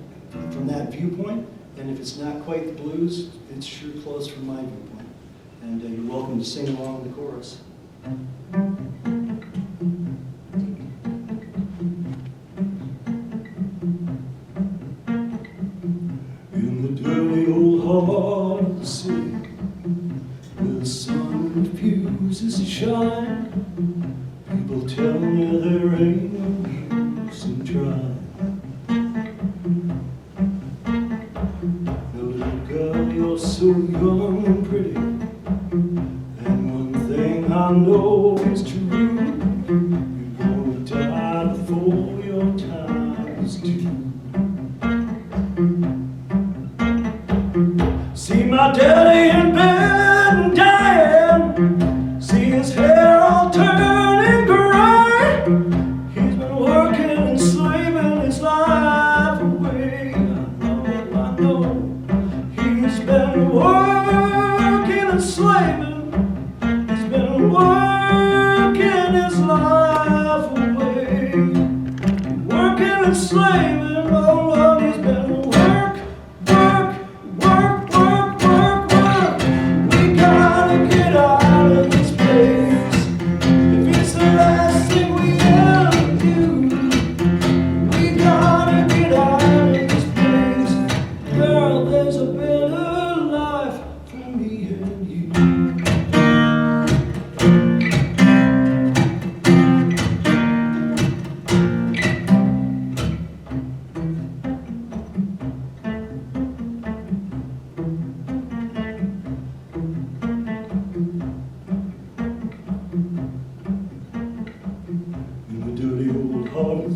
from that viewpoint, and if it's not quite the blues, it's sure close from my viewpoint. And you're welcome to sing along the chorus. In the dirty old heart of the city, where the sun refuses to shine, people tell me there ain't no use in trying. You're so young and pretty, and one thing I know is true, you're gonna die before your time is due. See my daddy in bed and dying, see his hair all turning gray, he's been working and slaving his life away. I know. He's been working and slaving, he's been working his life away. Working and slaving, oh Lord, he's been work, work, work, work, work, work.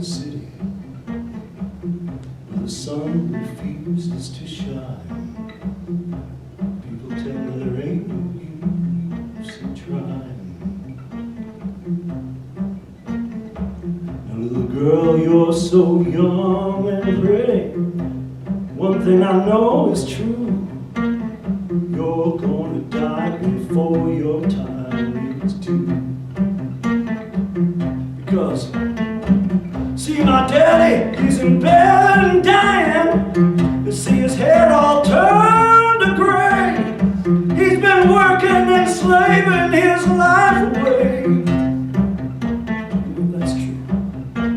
the city where the sun refuses to shine. People tell me there ain't no use in trying. Now little girl, you're so young and pretty. One thing I know is true. You're gonna die before your time is due. Because, see my daddy, he's in bed and dying. You see his hair all turned to gray. He's been working and slaving his life away. That's true.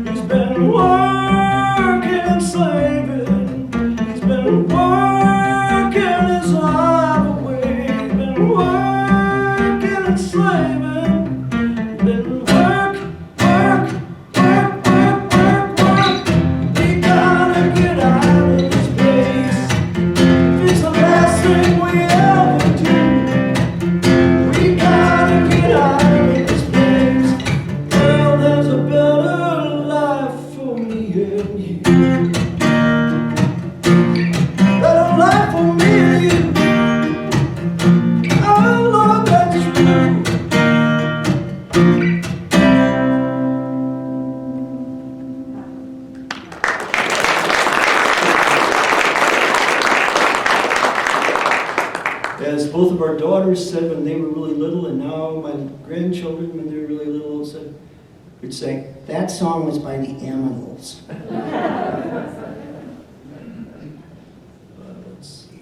He's been working and slaving. He's been working his life away. He's been working and slaving. Been work. We gotta get out of this place. It's the last thing we ever do. We gotta get out of this place. Well, there's a better life for me and you. Better life for me and you. Oh, Lord, that's true. As both of our daughters said when they were really little, and now my grandchildren when they were really little said, would say, that song was by the Aminals. Let's see,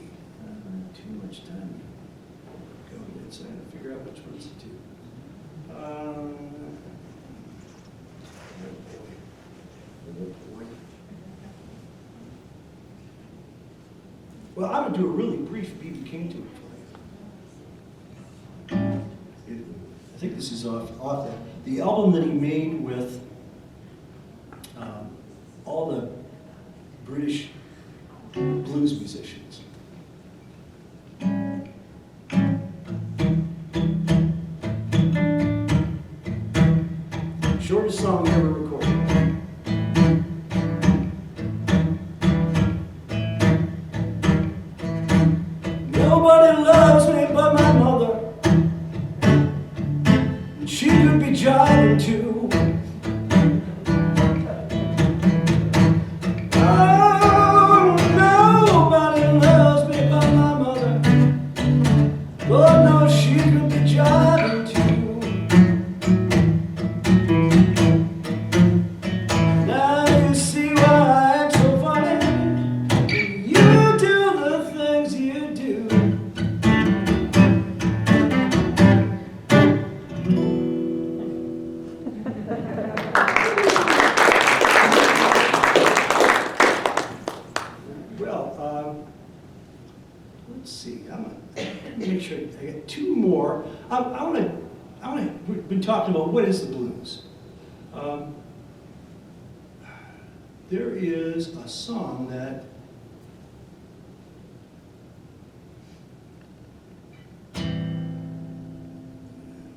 too much time. Go ahead, so I gotta figure out which ones to do. Oh boy. Well, I'm going to do a really brief B.B. King tune for you. I think this is off the album that he made with all the British blues musicians. Shortest song ever recorded. Nobody loves me but my mother. And she could be jiving too. Oh, nobody loves me but my mother. Lord knows she could be jiving too. Now you see why I act so funny. You do the things you do. Well, let's see. I'm gonna make sure I get two more. We've been talking about what is the blues. There is a song that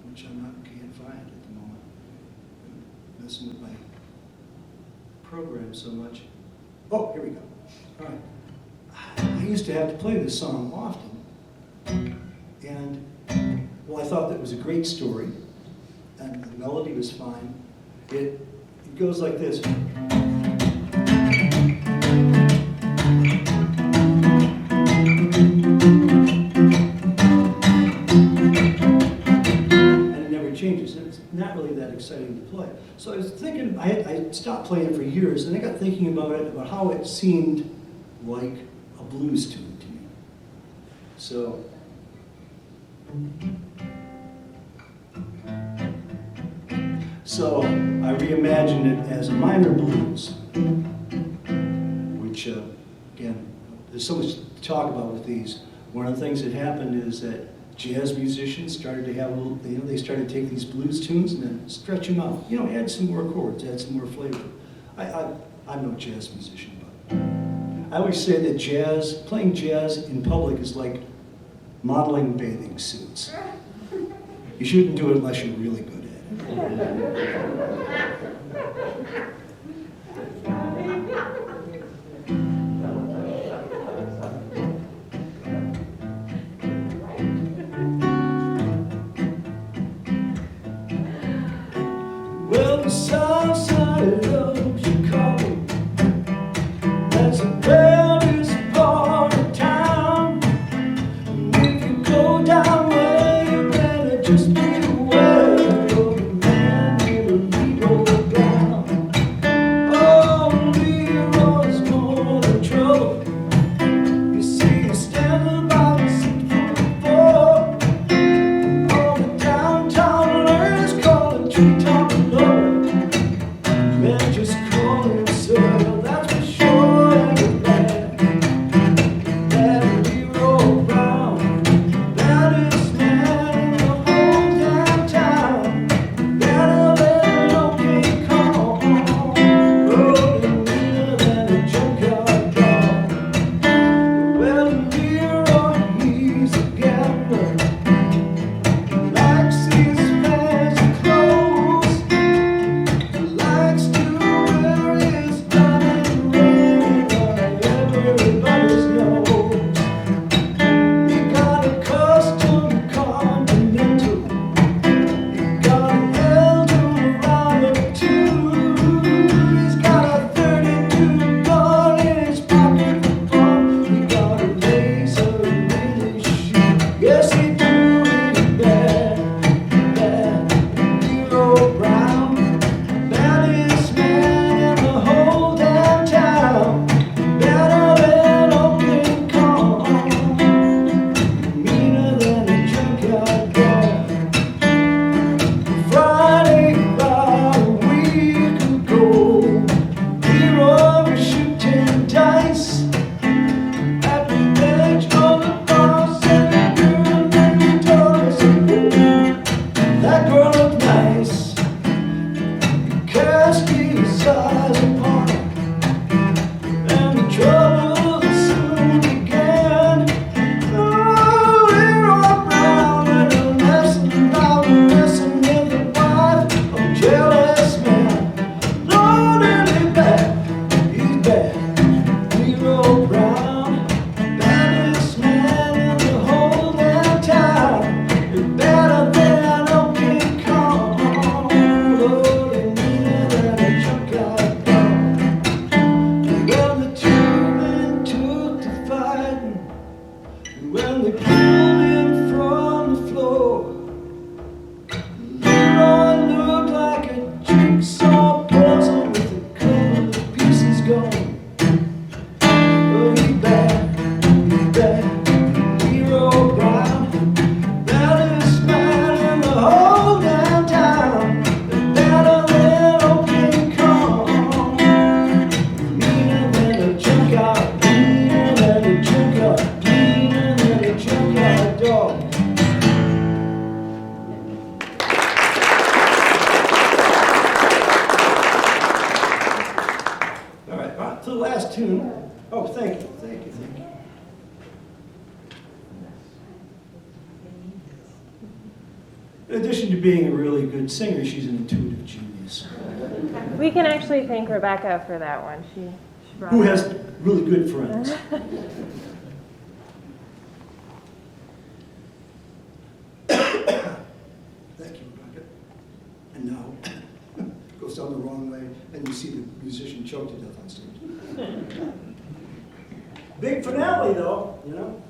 which can't find at the moment. I'm messing with my program so much. Oh, here we go. All right. I used to have to play this song often, and well, I thought that was a great story, and the melody was fine. It goes like this. Changes, and it's not really that exciting to play. So I was thinking, I stopped playing for years, and I got thinking about how it seemed like a blues tune to me. So, I reimagined it as a minor blues, which, again, there's so much to talk about with these. One of the things that happened is that jazz musicians started to have a little, they started to take these blues tunes and then stretch them out. Add some more chords, add some more flavor. I'm no jazz musician, but I always say that playing jazz in public is like modeling bathing suits. You shouldn't do it unless you're really good at it. the south side of Chicago. That's the baddest part of town. And if you go down there, you better just be aware of the man named Leroy Brown. Oh, Leroy's more than trouble. You see, he's standing by the 644. All the downtown learners call him treetop lover. Man, just call him sir, that's for sure. And that Leroy Brown, baddest man in the whole damn town. Better than no King Kong, rolling meaner than a junkyard dog. Well, Leroy, he's a gambler. He likes his fancy clothes. He likes to wear his diamond ring on everybody's nose. He got a custom Continental. He got an Eldorado too. He's got a 32 gun in his pocket for fun. He got a laser in his shoe. Yes, he do. He's bad, Leroy Brown, baddest man in the whole damn town. Better than old King Kong, meaner than a junkyard dog. Friday about a week ago, Leroy was shooting dice at the edge of the bar. Said the girl next door, I said, "Oh, that girl looked nice." He cast his eyes upon her, and the trouble soon began. Oh, Leroy Brown and a lesson about messing with the wife of a jealous man. Lord, and he's bad, Leroy Brown, baddest man in the whole damn town. You're better than old King Kong, Lord, and meaner than a junkyard dog. Well, the two men took to fighting, and when they pulled him from the floor, Leroy looked like a jigsaw puzzle with a couple of pieces gone. Oh, he's bad, Leroy Brown, baddest man in the whole damn town. Better than old King Kong, meaner than a junkyard, meaner than a junkyard, meaner than a junkyard dog. All right, on to the last tune. Oh, thank you. In addition to being a really good singer, she's an intuitive genius We can actually thank Rebecca for that one. She brought who it. has really good friends. Thank you, Rebecca. And now, goes down the wrong way, and you see the musician choke to death on stage. Big finale, though, you know?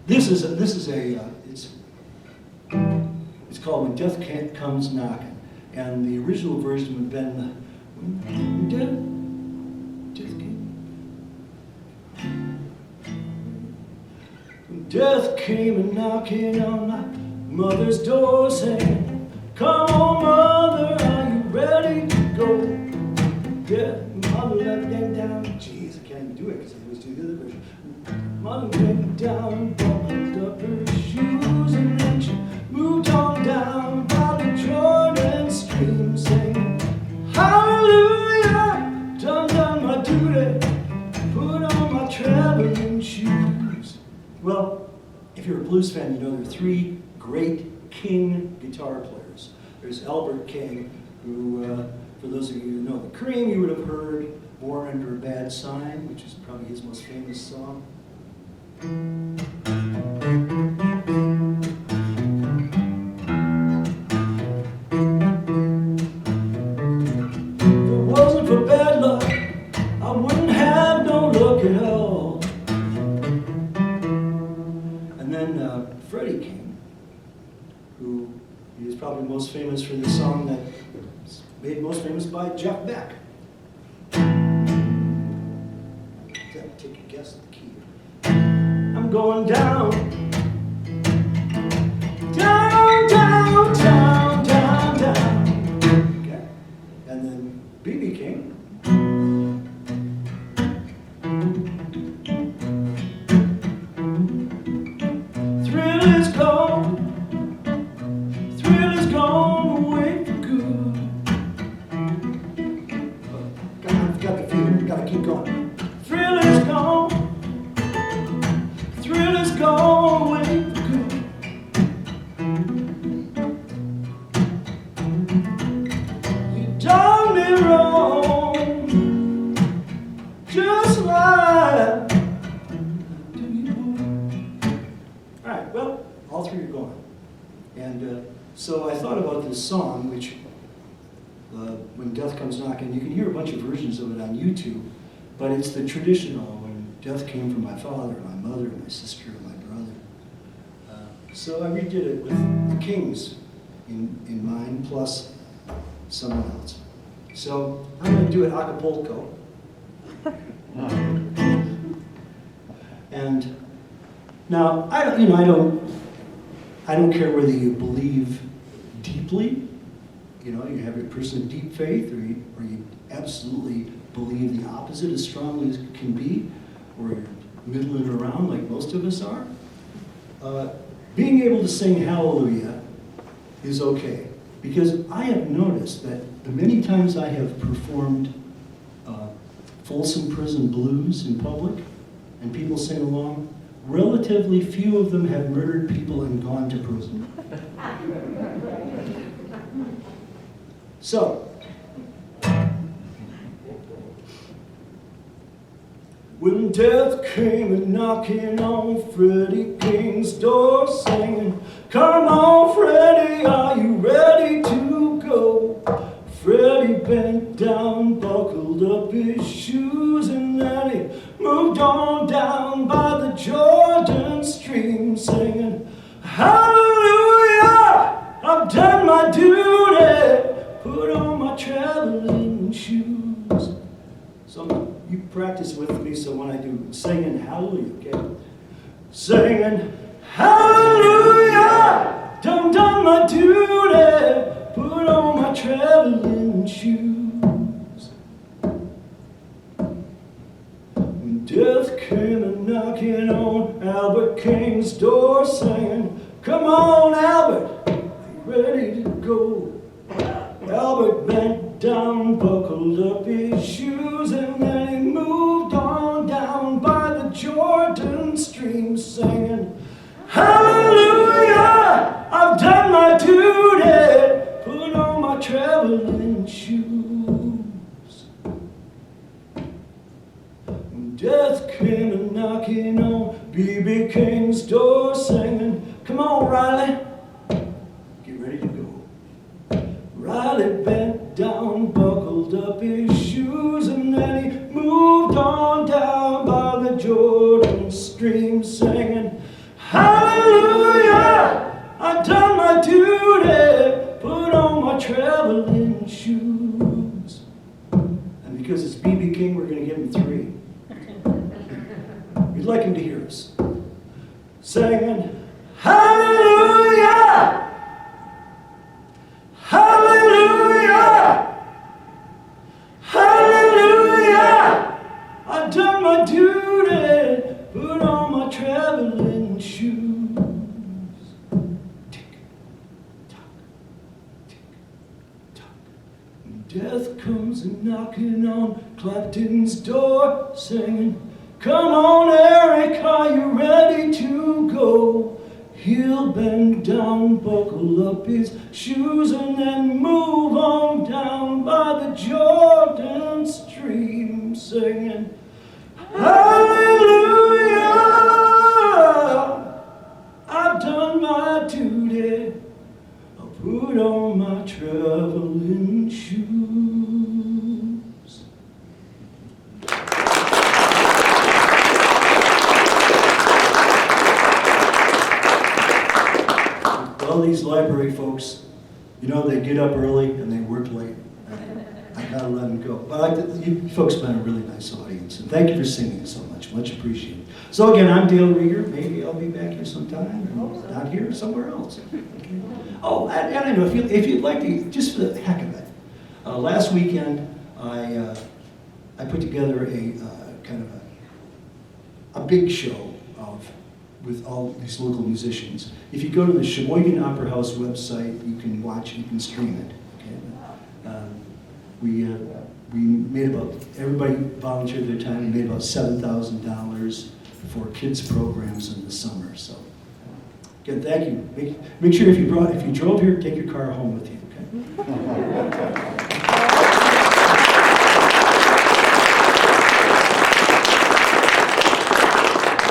This is it's called When Death Comes Knocking, and the original version would have been When Death came a knocking on my mother's door, saying, "Come on, mother, are you ready to go?" Yeah, mother let me down. Jeez, I can't even do it because I always do the other version. Mother went down, buckled up her shoes, and then she moved on down by the Jordan stream, singing, "Hallelujah, done my duty, put on my traveling shoes." Well, if you're a blues fan, you know there are three great King guitar players. There's Albert King, who, for those of you who know the Cream, you would have heard Born Under a Bad Sign, which is probably his most famous song. Freddie King, who is probably most famous for the song that's made most famous by Jeff Beck. Take a guess at the key. I'm going down, down, down, down, down, down. Okay. And then B.B. King. Thrill is gone away for good. I've got the feeling, gotta keep going. Thrill is gone away for good. You done me wrong, just like do you want. All right, well, all three are gone. And so I thought about this song, which when death comes knocking, you can hear a bunch of versions of it on YouTube, but it's the traditional, when death came from my father, my mother, my sister, and my brother. So I redid it with the Kings in mind, plus someone else. So I'm going to do it Acapulco. And now, I don't care whether you believe deeply, you have a person of deep faith, or you absolutely believe the opposite as strongly as it can be, or you're middling around like most of us are. Being able to sing hallelujah is okay, because I have noticed that the many times I have performed Folsom Prison Blues in public, and people sing along, relatively few of them have murdered people and gone to prison. So, when death came a knocking on Freddie King's door, singing, "Come on, Freddie, are you ready to go?" Freddie bent down, buckled up his shoes, and then he moved on down by the Jordan stream, singing, "Hallelujah, I've done my duty, put on my traveling shoes." So you practice with me, so when I do singing hallelujah, okay? Singing, "Hallelujah, done my duty, put on my traveling shoes." When death came a knocking on Albert King's door, singing, "Come on, Albert, are you ready to go?" Albert bent down, buckled up his shoes, and then he moved on down by the Jordan stream, singing, "Hallelujah, I've done my duty, put on my traveling shoes." When death came a knocking on B.B. King's door, singing, "Come on, Riley, get ready to go." Riley bent down, buckled up his shoes, and then he moved on down by the Jordan stream, singing, "Hallelujah, I've done my duty, put on my traveling shoes." And because it's B.B. King, we're going to give him 3. We'd like him to hear us. Singing, "Hallelujah! Hallelujah! Hallelujah! I've done my duty, put on my traveling shoes." Tick, tock, tick, tock. When death comes a knocking on Clapton's door, singing, "Come on, Eric, are you ready to go?" He'll bend down, buckle up his shoes, and then move on down by the Jordan stream, singing, "Hallelujah, I've done my duty, I'll put on my traveling shoes." all these library folks, you know, they get up early and they work late. I gotta let them go. But you folks have been a really nice audience, and thank you for singing so much. Much appreciated. So again, I'm Dale Rieger. Maybe I'll be back here sometime, or not here, somewhere else. Okay. Oh, and I know, if you'd like to, just for the heck of it, last weekend I put together a kind of a big show with all these local musicians. If you go to the Sheboygan Opera House website, you can watch, you can stream it. Okay? We made everybody volunteered their time. We made about $7,000 for kids programs in the summer. So, again, thank you. Make sure if you drove here, take your car home with you. Okay?